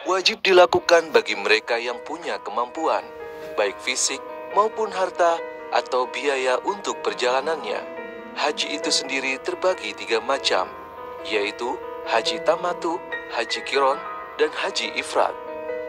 wajib dilakukan bagi mereka yang punya kemampuan, baik fisik maupun harta atau biaya untuk perjalanannya. Haji itu sendiri terbagi 3 macam, yaitu haji tamatu, haji qiron, dan haji ifrad.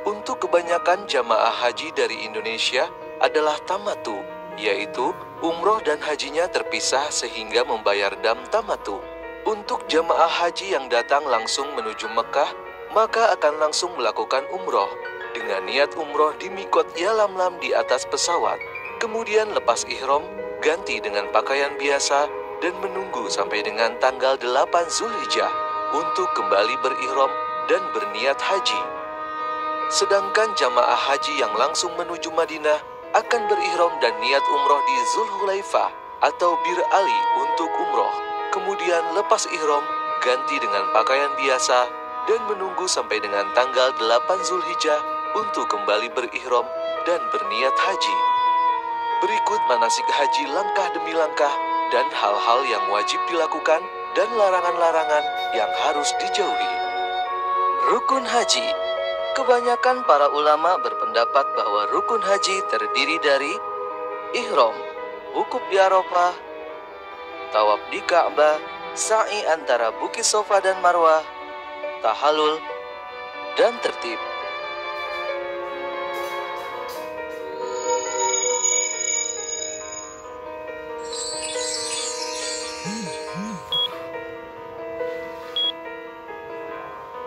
Untuk kebanyakan jamaah haji dari Indonesia adalah tamatu, yaitu umroh dan hajinya terpisah sehingga membayar dam tamatu. Untuk jamaah haji yang datang langsung menuju Mekah, maka akan langsung melakukan umroh dengan niat umroh di mikot Yalamlam di atas pesawat. Kemudian lepas ihram, ganti dengan pakaian biasa dan menunggu sampai dengan tanggal 8 Zulhijjah untuk kembali berihram dan berniat haji. Sedangkan jamaah haji yang langsung menuju Madinah akan berihram dan niat umroh di Zulhulaifah atau Bir Ali untuk umroh. Kemudian lepas ihram, ganti dengan pakaian biasa dan menunggu sampai dengan tanggal 8 Zulhijjah untuk kembali berihram dan berniat haji. Berikut manasik haji langkah demi langkah dan hal-hal yang wajib dilakukan dan larangan-larangan yang harus dijauhi. Rukun haji. Kebanyakan para ulama berpendapat bahwa rukun haji terdiri dari ihram, wukuf di Arafah, tawaf di Ka'bah, sa'i antara Bukit Sofa dan Marwah, tahallul, dan tertib.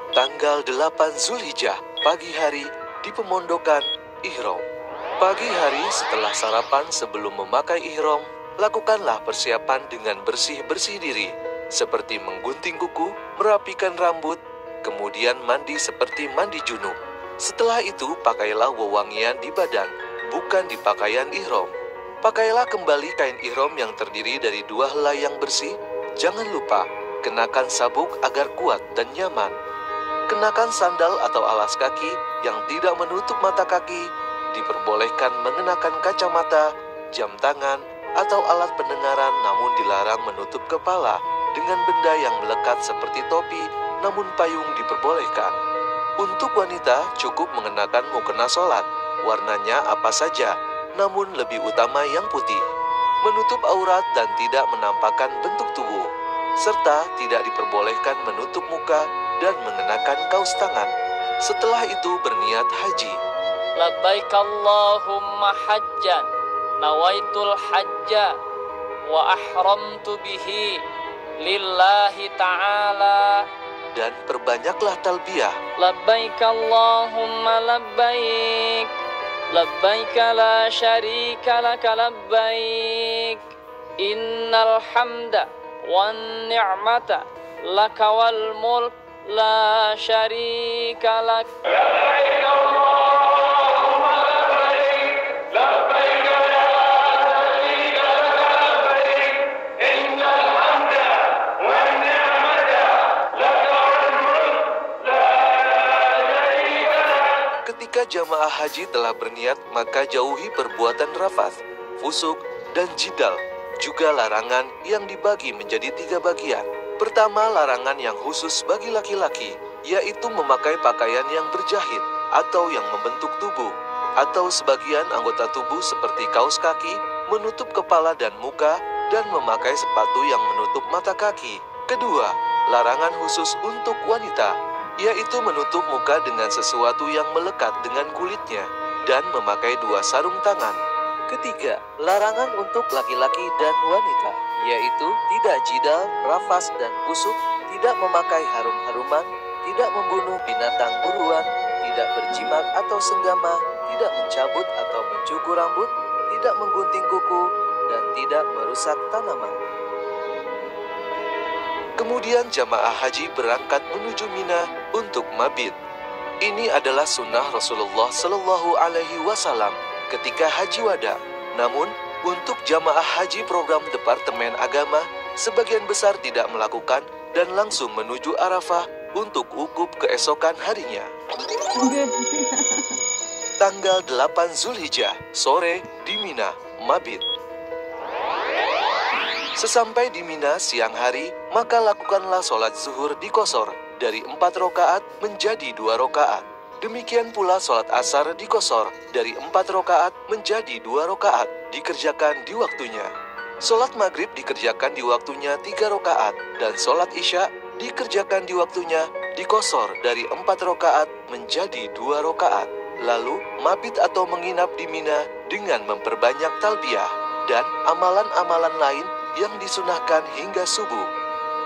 Tanggal 8 Zulhijjah, pagi hari di pemondokan ihram. Pagi hari setelah sarapan sebelum memakai ihram, lakukanlah persiapan dengan bersih-bersih diri, seperti menggunting kuku, merapikan rambut, kemudian mandi seperti mandi junub. Setelah itu, pakailah wewangian di badan, bukan di pakaian ihram. Pakailah kembali kain ihram yang terdiri dari 2 helai yang bersih. Jangan lupa, kenakan sabuk agar kuat dan nyaman. Kenakan sandal atau alas kaki yang tidak menutup mata kaki. Diperbolehkan mengenakan kacamata, jam tangan, atau alat pendengaran, namun dilarang menutup kepala dengan benda yang melekat seperti topi, namun payung diperbolehkan. Untuk wanita cukup mengenakan mukena sholat, warnanya apa saja, namun lebih utama yang putih. Menutup aurat dan tidak menampakkan bentuk tubuh, serta tidak diperbolehkan menutup muka dan mengenakan kaos tangan. Setelah itu berniat haji. Labbaik Allahumma hajjan, nawaitul hajja, wa ahramtu bihi lillahi ta'ala. Dan perbanyaklah talbiyah. Labbaik Allahumma labbaik, labbaik la syarika laka labbaik, innal hamda wan ni'mata laka wal mulk la syarika lak. Labbaik Allahumma labbaik, labbaik la syarika laka labbaik, innal hamda wan ni'mata laka wal mulk la syarika lak. Ketika jamaah haji telah berniat, maka jauhi perbuatan rafath, fusuk, dan jidal. Juga larangan yang dibagi menjadi 3 bagian. Pertama, larangan yang khusus bagi laki-laki, yaitu memakai pakaian yang berjahit atau yang membentuk tubuh, atau sebagian anggota tubuh seperti kaos kaki, menutup kepala dan muka, dan memakai sepatu yang menutup mata kaki. Kedua, larangan khusus untuk wanita, yaitu menutup muka dengan sesuatu yang melekat dengan kulitnya, dan memakai 2 sarung tangan. Ketiga, larangan untuk laki-laki dan wanita, yaitu tidak jidal, rafas, dan busuk, tidak memakai harum-haruman, tidak membunuh binatang buruan, tidak berjimat atau senggama, tidak mencabut atau mencukur rambut, tidak menggunting kuku, dan tidak merusak tanaman. Kemudian jamaah haji berangkat menuju Mina untuk mabit. Ini adalah sunnah Rasulullah Shallallahu Alaihi Wasallam ketika haji wada. Namun, untuk jamaah haji program Departemen Agama, sebagian besar tidak melakukan dan langsung menuju Arafah untuk wukuf keesokan harinya. Tanggal 8 Zulhijjah, sore di Mina, mabit. Sesampai di Mina siang hari, maka lakukanlah sholat zuhur di Qosor dari 4 rakaat menjadi 2 rakaat. Demikian pula sholat asar dikosor dari 4 rakaat menjadi 2 rakaat, dikerjakan di waktunya. Sholat maghrib dikerjakan di waktunya 3 rakaat, dan sholat isya dikerjakan di waktunya dikosor dari 4 rakaat menjadi 2 rakaat. Lalu mabit atau menginap di Mina dengan memperbanyak talbiyah dan amalan-amalan lain yang disunahkan hingga subuh.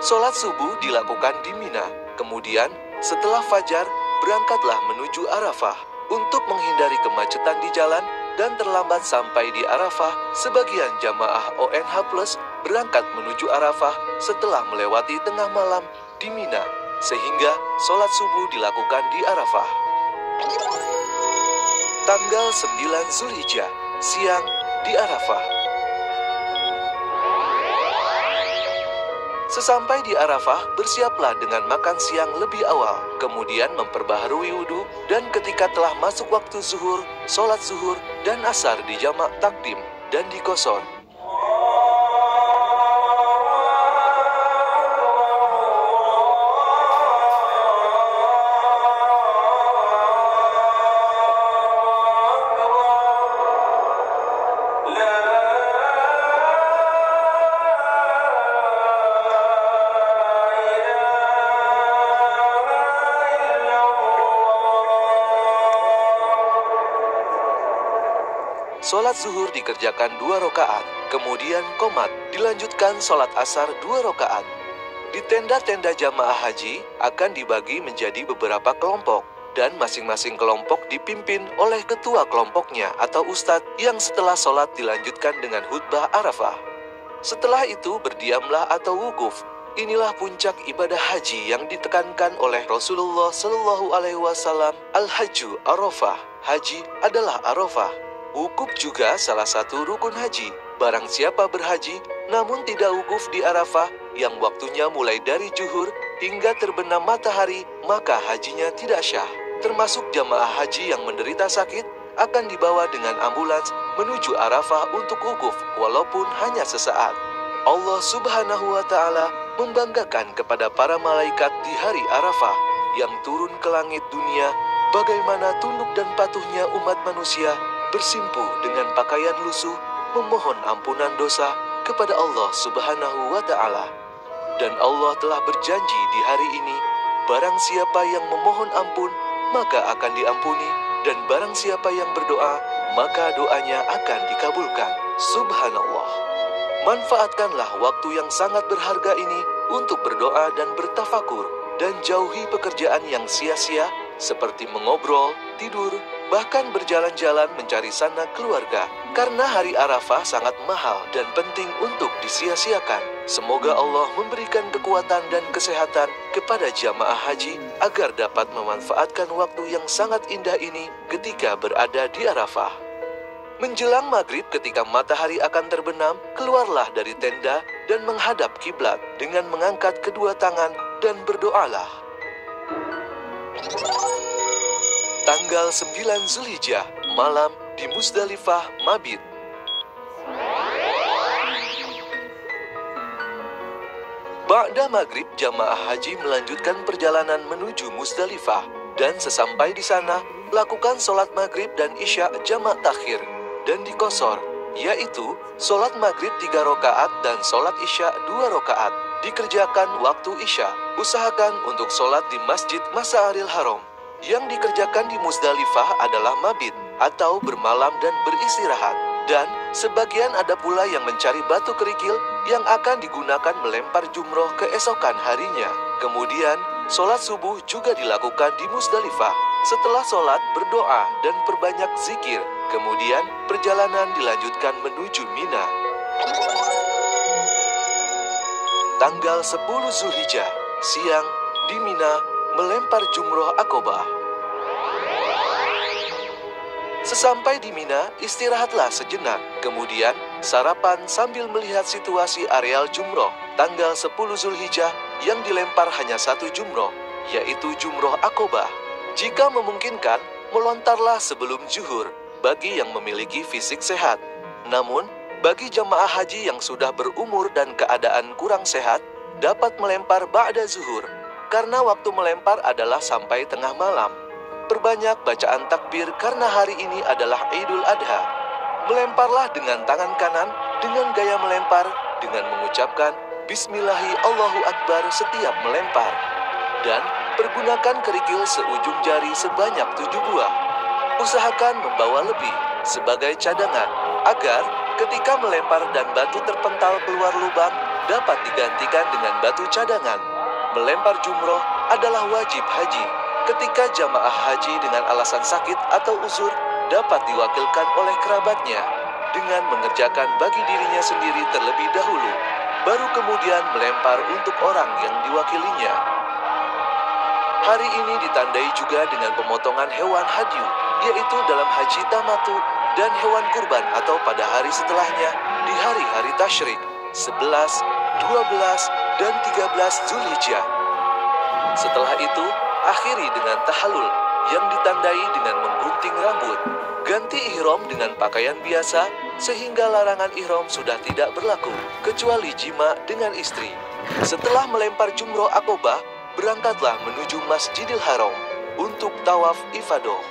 Sholat subuh dilakukan di Mina, kemudian setelah fajar berangkatlah menuju Arafah. Untuk menghindari kemacetan di jalan dan terlambat sampai di Arafah, sebagian jamaah ONH Plus berangkat menuju Arafah setelah melewati tengah malam di Mina, sehingga sholat subuh dilakukan di Arafah. Tanggal 9 Zulhijjah, siang di Arafah. Sesampai di Arafah, bersiaplah dengan makan siang lebih awal, kemudian memperbaharui wudhu, dan ketika telah masuk waktu zuhur, sholat zuhur dan asar di jamak takdim dan dikosor. Sholat zuhur dikerjakan 2 rakaat, kemudian qomat, dilanjutkan sholat asar 2 rakaat. Di tenda-tenda jamaah haji akan dibagi menjadi beberapa kelompok, dan masing-masing kelompok dipimpin oleh ketua kelompoknya atau ustadz yang setelah sholat dilanjutkan dengan khutbah Arafah. Setelah itu berdiamlah atau wukuf. Inilah puncak ibadah haji yang ditekankan oleh Rasulullah Shallallahu Alaihi Wasallam. Al-Hajju Arafah, haji adalah Arafah. Wukuf juga salah satu rukun haji. Barang siapa berhaji, namun tidak wukuf di Arafah, yang waktunya mulai dari zuhur hingga terbenam matahari, maka hajinya tidak syah. Termasuk jamaah haji yang menderita sakit, akan dibawa dengan ambulans menuju Arafah untuk wukuf, walaupun hanya sesaat. Allah Subhanahu wa Ta'ala membanggakan kepada para malaikat di hari Arafah yang turun ke langit dunia, bagaimana tunduk dan patuhnya umat manusia bersimpu dengan pakaian lusuh, memohon ampunan dosa kepada Allah Subhanahu wa Ta'ala. Dan Allah telah berjanji di hari ini, barang siapa yang memohon ampun, maka akan diampuni, dan barang siapa yang berdoa, maka doanya akan dikabulkan. Subhanallah. Manfaatkanlah waktu yang sangat berharga ini untuk berdoa dan bertafakur, dan jauhi pekerjaan yang sia-sia seperti mengobrol, tidur, bahkan berjalan-jalan mencari sanak keluarga. Karena hari Arafah sangat mahal dan penting untuk disia-siakan. Semoga Allah memberikan kekuatan dan kesehatan kepada jamaah haji agar dapat memanfaatkan waktu yang sangat indah ini ketika berada di Arafah. Menjelang maghrib ketika matahari akan terbenam, keluarlah dari tenda dan menghadap kiblat dengan mengangkat kedua tangan dan berdoalah. Tanggal 9 Zulhijjah, malam di Musdalifah mabit. Ba'da maghrib, jamaah haji melanjutkan perjalanan menuju Musdalifah, dan sesampai di sana, lakukan sholat maghrib dan isya jamak takhir, dan dikosor, yaitu sholat maghrib 3 rakaat dan sholat isya 2 rakaat, dikerjakan waktu isya. Usahakan untuk sholat di Masjid Masyaril Haram. Yang dikerjakan di Musdalifah adalah mabit, atau bermalam dan beristirahat. Dan sebagian ada pula yang mencari batu kerikil yang akan digunakan melempar jumroh keesokan harinya. Kemudian, sholat subuh juga dilakukan di Musdalifah. Setelah sholat, berdoa dan perbanyak zikir. Kemudian, perjalanan dilanjutkan menuju Mina. Tanggal 10 Zulhijjah, siang di Mina, melempar jumroh Aqobah. Sesampai di Mina, istirahatlah sejenak. Kemudian, sarapan sambil melihat situasi areal jumroh. Tanggal 10 Zulhijjah yang dilempar hanya 1 jumroh, yaitu jumroh Aqobah. Jika memungkinkan, melontarlah sebelum zuhur bagi yang memiliki fisik sehat. Namun, bagi jamaah haji yang sudah berumur dan keadaan kurang sehat, dapat melempar ba'da zuhur, karena waktu melempar adalah sampai tengah malam. Perbanyak bacaan takbir karena hari ini adalah Idul Adha. Melemparlah dengan tangan kanan dengan gaya melempar dengan mengucapkan Bismillahi Allahu Akbar setiap melempar. Dan pergunakan kerikil seujung jari sebanyak 7 buah. Usahakan membawa lebih sebagai cadangan agar ketika melempar dan batu terpental keluar lubang dapat digantikan dengan batu cadangan. Melempar jumroh adalah wajib haji. Ketika jamaah haji dengan alasan sakit atau uzur dapat diwakilkan oleh kerabatnya dengan mengerjakan bagi dirinya sendiri terlebih dahulu, baru kemudian melempar untuk orang yang diwakilinya. Hari ini ditandai juga dengan pemotongan hewan hadyu, yaitu dalam haji tamatu dan hewan kurban atau pada hari setelahnya di hari-hari tasyrik 11, 12, dan 13 Zulhijjah. Setelah itu, akhiri dengan tahallul yang ditandai dengan menggunting rambut. Ganti ihram dengan pakaian biasa sehingga larangan ihram sudah tidak berlaku kecuali jima dengan istri. Setelah melempar jumroh Aqobah, berangkatlah menuju Masjidil Haram untuk tawaf ifadah.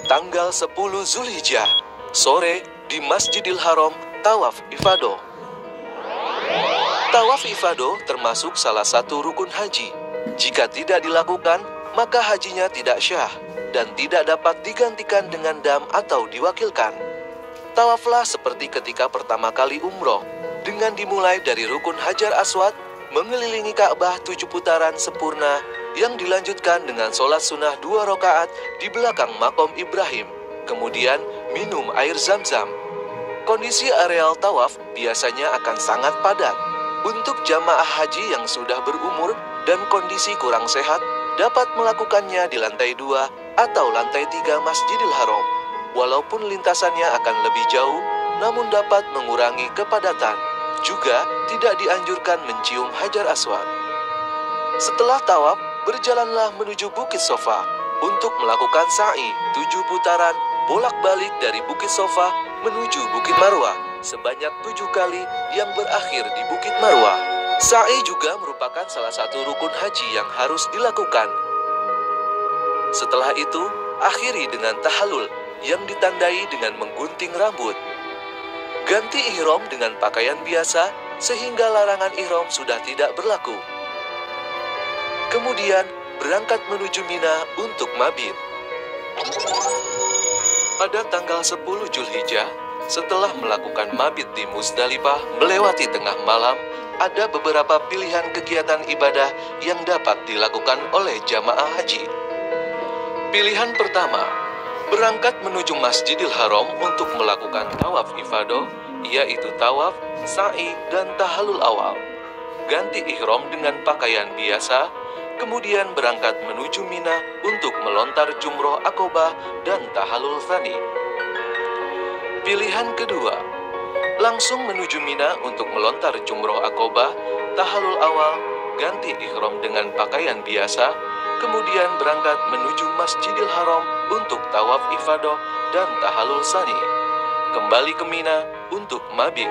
Tanggal 10 Zulhijjah, sore di Masjidil Haram, tawaf ifadah. Tawaf ifadah termasuk salah satu rukun haji. Jika tidak dilakukan, maka hajinya tidak syah dan tidak dapat digantikan dengan dam atau diwakilkan. Tawaflah seperti ketika pertama kali umroh, dengan dimulai dari rukun Hajar Aswad, mengelilingi Ka'bah 7 putaran sempurna, yang dilanjutkan dengan sholat sunnah 2 rakaat di belakang makom Ibrahim, kemudian minum air zam-zam. Kondisi areal tawaf biasanya akan sangat padat. Untuk jamaah haji yang sudah berumur dan kondisi kurang sehat, dapat melakukannya di lantai 2 atau lantai 3 Masjidil Haram. Walaupun lintasannya akan lebih jauh, namun dapat mengurangi kepadatan. Juga tidak dianjurkan mencium Hajar Aswad. Setelah tawaf, berjalanlah menuju Bukit Sofa untuk melakukan sa'i 7 putaran bolak-balik dari Bukit Sofa menuju Bukit Marwah sebanyak 7 kali yang berakhir di Bukit Marwah. Sa'i juga merupakan salah satu rukun haji yang harus dilakukan. Setelah itu, akhiri dengan tahallul yang ditandai dengan menggunting rambut. Ganti ihram dengan pakaian biasa sehingga larangan ihram sudah tidak berlaku. Kemudian berangkat menuju Mina untuk mabit. Pada tanggal 10 Zulhijjah, setelah melakukan mabit di Muzdalifah melewati tengah malam, ada beberapa pilihan kegiatan ibadah yang dapat dilakukan oleh jamaah haji. Pilihan pertama, berangkat menuju Masjidil Haram untuk melakukan tawaf ifadah, yaitu tawaf, sa'i, dan tahallul awal. Ganti ihram dengan pakaian biasa, kemudian berangkat menuju Mina untuk melontar jumroh Aqobah dan tahallul tsani. Pilihan kedua, langsung menuju Mina untuk melontar jumroh Aqobah, tahallul awal, ganti ihram dengan pakaian biasa, kemudian berangkat menuju Masjidil Haram untuk tawaf ifadah dan tahallul tsani. Kembali ke Mina untuk mabit.